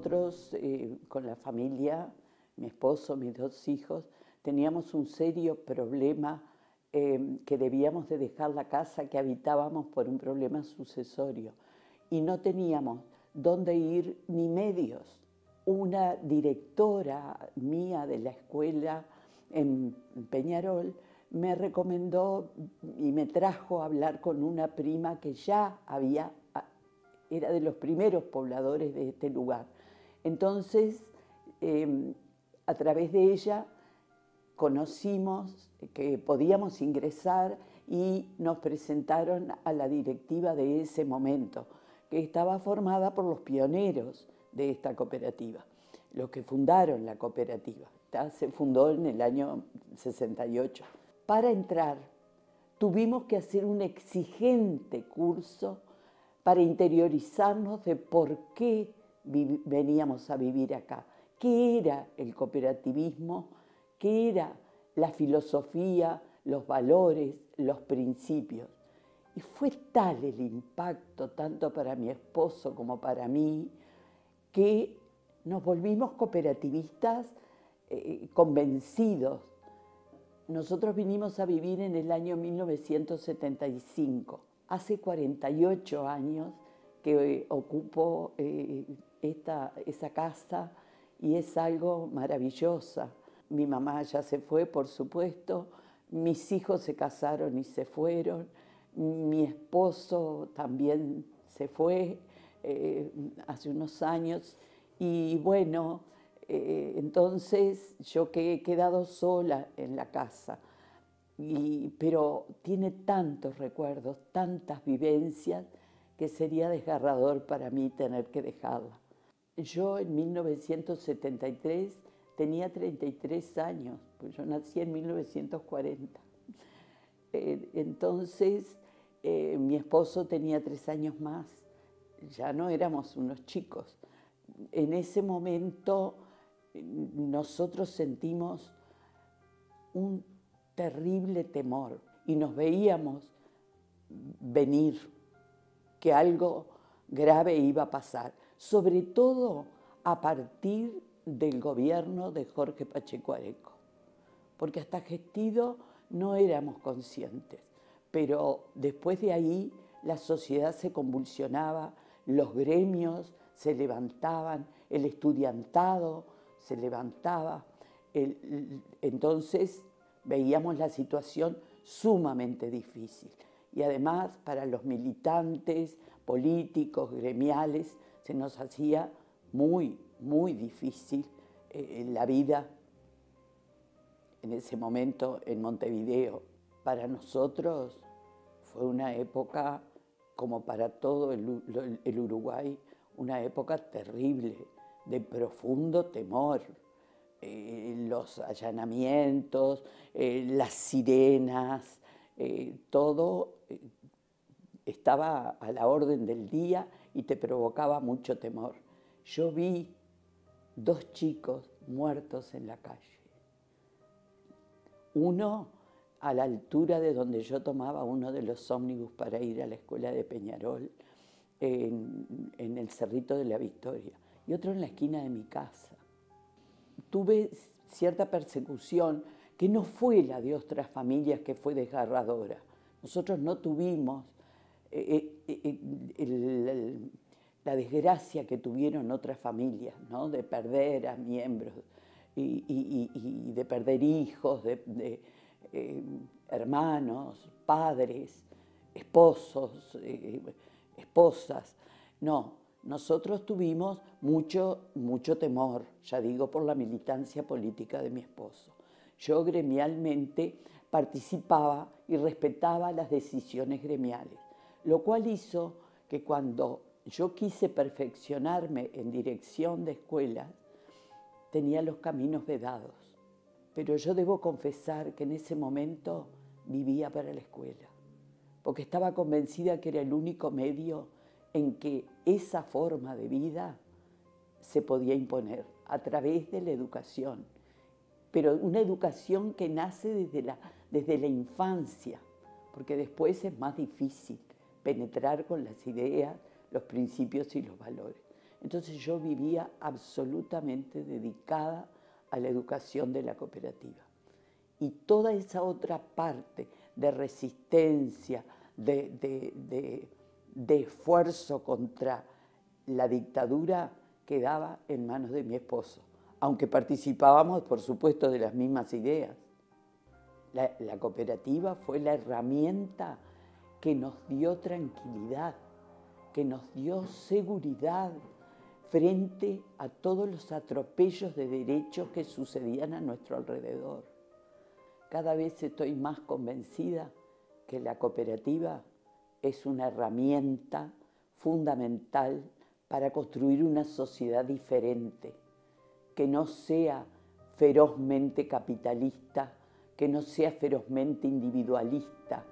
nosotros, con la familia, mi esposo, mis dos hijos, teníamos un serio problema que debíamos de dejar la casa que habitábamos por un problema sucesorio y no teníamos dónde ir ni medios. Una directora mía de la escuela en Peñarol me recomendó y me trajo a hablar con una prima que ya era de los primeros pobladores de este lugar. Entonces, a través de ella conocimos que podíamos ingresar y nos presentaron a la directiva de ese momento, que estaba formada por los pioneros de esta cooperativa, los que fundaron la cooperativa. Se fundó en el año 68. Para entrar tuvimos que hacer un exigente curso para interiorizarnos de por qué veníamos a vivir acá, qué era el cooperativismo, qué era la filosofía, los valores, los principios. Y fue tal el impacto, tanto para mi esposo como para mí, que nos volvimos cooperativistas convencidos. Nosotros vinimos a vivir en el año 1975. Hace 48 años que ocupo esa casa y es algo maravillosa. Mi mamá ya se fue, por supuesto, mis hijos se casaron y se fueron, mi esposo también se fue hace unos años y bueno, entonces yo que he quedado sola en la casa, pero tiene tantos recuerdos, tantas vivencias, que sería desgarrador para mí tener que dejarla. Yo en 1973 tenía 33 años, pues yo nací en 1940. Entonces mi esposo tenía 3 años más, ya no éramos unos chicos. En ese momento nosotros sentimos un terrible temor y nos veíamos venir que algo grave iba a pasar, sobre todo a partir del gobierno de Jorge Pacheco Areco, porque hasta Gestido no éramos conscientes, pero después de ahí la sociedad se convulsionaba, los gremios se levantaban, el estudiantado se levantaba, entonces veíamos la situación sumamente difícil. Y además para los militantes, políticos, gremiales, se nos hacía muy, muy difícil la vida en ese momento en Montevideo. Para nosotros fue una época, como para todo el Uruguay, una época terrible, de profundo temor. Los allanamientos, las sirenas, todo estaba a la orden del día y te provocaba mucho temor. Yo vi 2 chicos muertos en la calle. Uno a la altura de donde yo tomaba uno de los ómnibus para ir a la escuela de Peñarol, en el Cerrito de la Victoria, y otro en la esquina de mi casa. Tuve cierta persecución que no fue la de otras familias, que fue desgarradora. Nosotros no tuvimos la desgracia que tuvieron otras familias, ¿no? De perder a miembros y de perder hijos, hermanos, padres, esposos, esposas. No, nosotros tuvimos mucho temor, ya digo, por la militancia política de mi esposo. Yo gremialmente participaba y respetaba las decisiones gremiales, lo cual hizo que cuando yo quise perfeccionarme en dirección de escuelas, tenía los caminos vedados. Pero yo debo confesar que en ese momento vivía para la escuela, porque estaba convencida que era el único medio en que esa forma de vida se podía imponer a través de la educación, pero una educación que nace desde la infancia, porque después es más difícil penetrar con las ideas, los principios y los valores. Entonces yo vivía absolutamente dedicada a la educación de la cooperativa. Y toda esa otra parte de resistencia, de esfuerzo contra la dictadura, quedaba en manos de mi esposo, aunque participábamos, por supuesto, de las mismas ideas. La cooperativa fue la herramienta que nos dio tranquilidad, que nos dio seguridad frente a todos los atropellos de derechos que sucedían a nuestro alrededor. Cada vez estoy más convencida que la cooperativa es una herramienta fundamental para construir una sociedad diferente, que no sea ferozmente capitalista, que no sea ferozmente individualista,